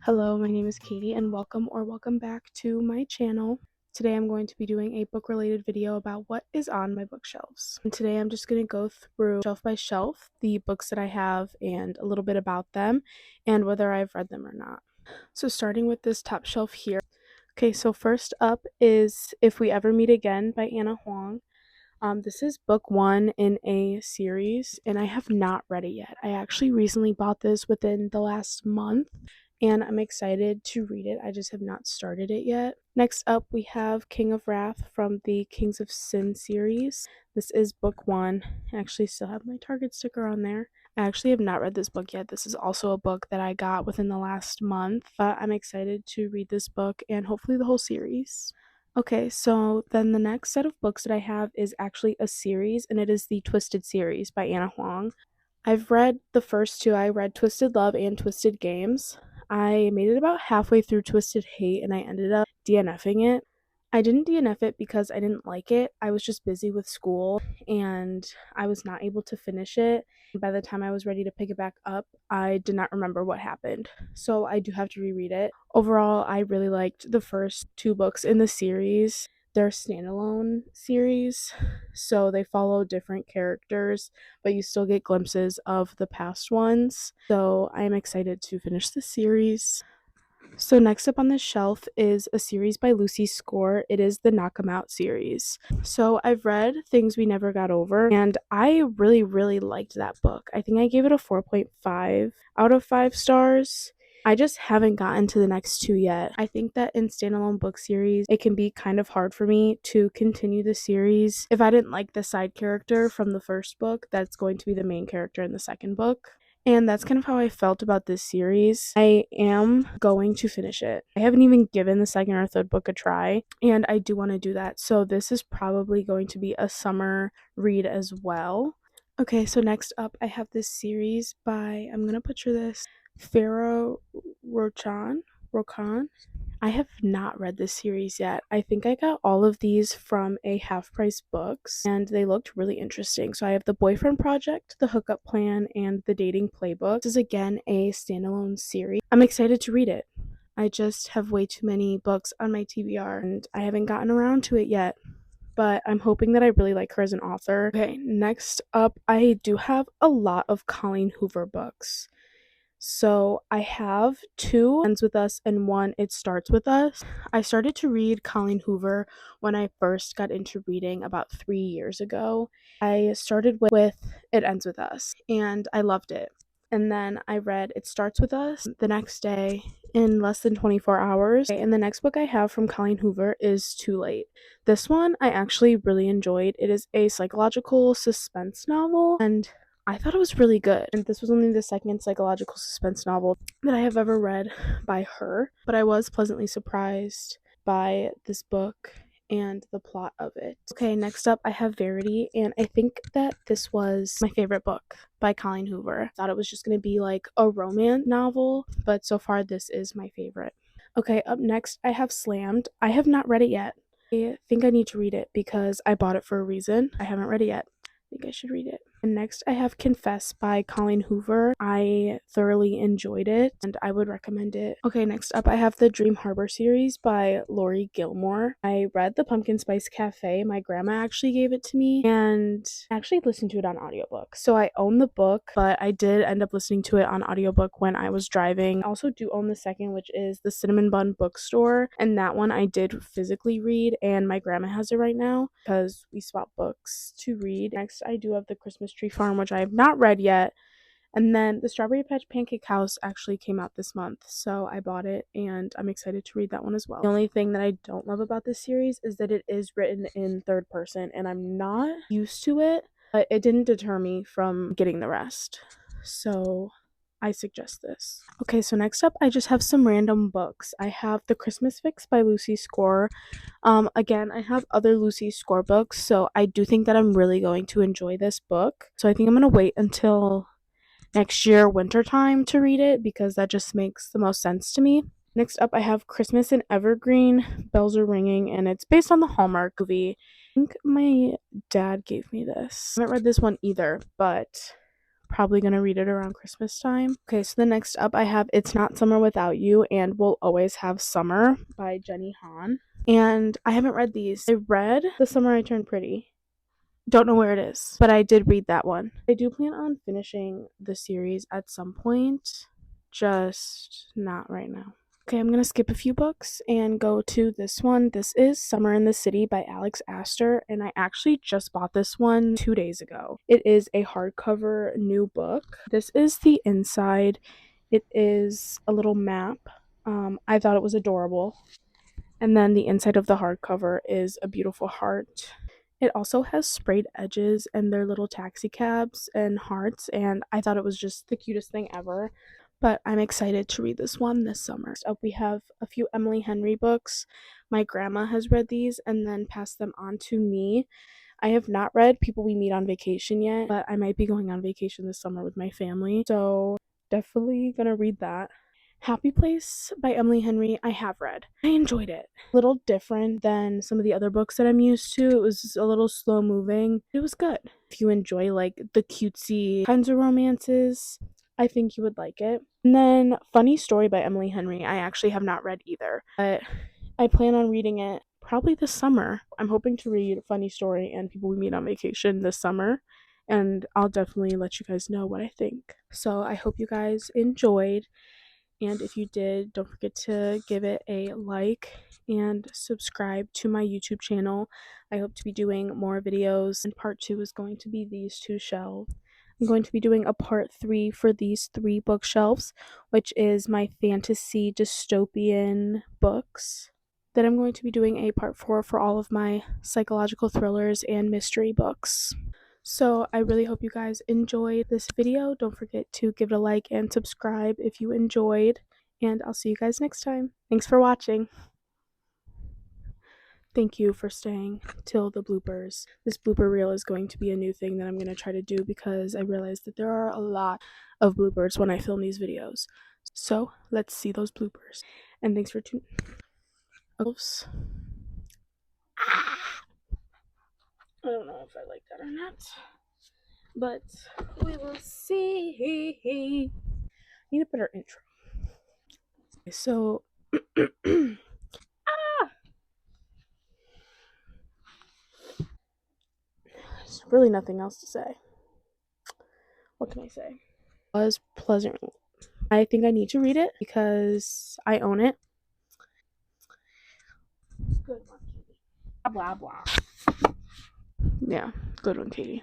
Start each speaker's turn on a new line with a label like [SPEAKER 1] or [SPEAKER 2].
[SPEAKER 1] Hello, my name is Katie and welcome back to my channel. Today I'm going to be doing a book related video about what is on my bookshelves. And today I'm just going to go through shelf by shelf the books that I have and a little bit about them and whether I've read them or not. So starting with this top shelf here. Okay, so first up is If We Ever Meet Again by Anna Huang. This is book one in a series, and I have not read it yet. I actually recently bought this within the last month, and I'm excited to read it. I just have not started it yet. Next up, we have King of Wrath from the Kings of Sin series. This is book one. I actually still have my Target sticker on there. I actually have not read this book yet. This is also a book that I got within the last month, but I'm excited to read this book and hopefully the whole series. Okay, so then the next set of books that I have is actually a series, and it is the Twisted series by Anna Huang. I've read the first two. I read Twisted Love and Twisted Games. I made it about halfway through Twisted Hate, and I ended up DNFing it. I didn't DNF it because I didn't like it. I was just busy with school, and I was not able to finish it. By the time I was ready to pick it back up, I did not remember what happened. So I do have to reread it. Overall, I really liked the first two books in the series. They're standalone series, so they follow different characters, but you still get glimpses of the past ones. So I am excited to finish the series. So next up on the shelf is a series by Lucy Score. It is the Knock 'Em Out series. So I've read Things We Never Got Over, and I really liked that book. I think I gave it a 4.5 out of 5 stars. I just haven't gotten to the next two yet. I think that in standalone book series, it can be kind of hard for me to continue the series if I didn't like the side character from the first book that's going to be the main character in the second book. And that's kind of how I felt about this series. I am going to finish it. I haven't even given the second or third book a try, and I do want to do that. So this is probably going to be a summer read as well. Okay, so next up I have this series by, I'm going to butcher this, Farah Rokhan. I have not read this series yet. I think I got all of these from a half price books and they looked really interesting. So I have The Boyfriend Project, The Hookup Plan, and The Dating Playbook. This is again a standalone series. I'm excited to read it. I just have way too many books on my TBR and I haven't gotten around to it yet. But I'm hoping that I really like her as an author. Okay, next up, I do have a lot of Colleen Hoover books. So I have two Ends With Us and one It Starts With Us. I started to read Colleen Hoover when I first got into reading about 3 years ago. I started with It Ends With Us and I loved it. And then I read It Starts With Us the next day in less than 24 hours. And the next book I have from Colleen Hoover is Too Late. This one I actually really enjoyed. It is a psychological suspense novel and I thought it was really good. And this was only the second psychological suspense novel that I have ever read by her, but I was pleasantly surprised by this book and the plot of it. Okay, next up I have Verity, and I think that this was my favorite book by Colleen Hoover. I thought it was just going to be like a romance novel, but so far this is my favorite. Okay, up next I have Slammed. I have not read it yet. I think I need to read it because I bought it for a reason. I haven't read it yet. I think I should read it. And next I have Confess by Colleen Hoover. I thoroughly enjoyed it and I would recommend it. Okay, next up I have the Dream Harbor series by Lori Gilmore. I read The Pumpkin Spice Cafe. My grandma actually gave it to me and actually listened to it on audiobook. So I own the book, but I did end up listening to it on audiobook when I was driving. I also do own the second, which is the Cinnamon Bun Bookstore, and that one I did physically read and my grandma has it right now because we swapped books to read. Next I do have The Christmas Tree Farm, which I have not read yet. And then the Strawberry Patch Pancake House actually came out this month, so I bought it and I'm excited to read that one as well. The only thing that I don't love about this series is that it is written in third person and I'm not used to it, but it didn't deter me from getting the rest. So I suggest this. Okay, so next up I just have some random books. I have The Christmas Fix by Lucy Score. Again, I have other Lucy Score books, so I do think that I'm really going to enjoy this book. So I think I'm going to wait until next year, wintertime, to read it because that just makes the most sense to me. Next up, I have Christmas in Evergreen, Bells Are Ringing, and it's based on the Hallmark movie. I think my dad gave me this. I haven't read this one either, but probably gonna read it around Christmas time. Okay, so the next up I have It's Not Summer Without You and We'll Always Have Summer by Jenny Han. And I haven't read these. I read The Summer I Turned Pretty. Don't know where it is, but I did read that one. I do plan on finishing the series at some point, just not right now. Okay, I'm gonna skip a few books and go to this one. This is Summer in the City by Alex Astor, and I actually just bought this one 2 days ago. It is a hardcover new book. This is the inside. It is a little map. I thought it was adorable. And then the inside of the hardcover is a beautiful heart. It also has sprayed edges and their little taxi cabs and hearts, and I thought it was just the cutest thing ever. But I'm excited to read this one this summer. Next up, we have a few Emily Henry books. My grandma has read these and then passed them on to me. I have not read People We Meet on Vacation yet, but I might be going on vacation this summer with my family, so definitely gonna read that. Happy Place by Emily Henry, I have read. I enjoyed it. A little different than some of the other books that I'm used to. It was a little slow moving. It was good. If you enjoy like the cutesy kinds of romances, I think you would like it. And then Funny Story by Emily Henry, I actually have not read either, but I plan on reading it probably this summer. I'm hoping to read Funny Story and People We Meet on Vacation this summer, and I'll definitely let you guys know what I think. So I hope you guys enjoyed. And if you did, don't forget to give it a like and subscribe to my YouTube channel. I hope to be doing more videos, and part 2 is going to be these 2 shelves. I'm going to be doing a part 3 for these 3 bookshelves, which is my fantasy dystopian books. Then I'm going to be doing a part 4 for all of my psychological thrillers and mystery books. So I really hope you guys enjoyed this video. Don't forget to give it a like and subscribe if you enjoyed. And I'll see you guys next time. Thanks for watching. Thank you for staying till the bloopers. This blooper reel is going to be a new thing that I'm going to try to do because I realized that there are a lot of bloopers when I film these videos. So let's see those bloopers. And thanks for tuning. I don't know if I like that or not, but we will see. Need a better intro. So, there's really nothing else to say. What can I say? Was pleasant. I think I need to read it because I own it. Good one, Katie. Blah blah. Yeah, good one, Katie.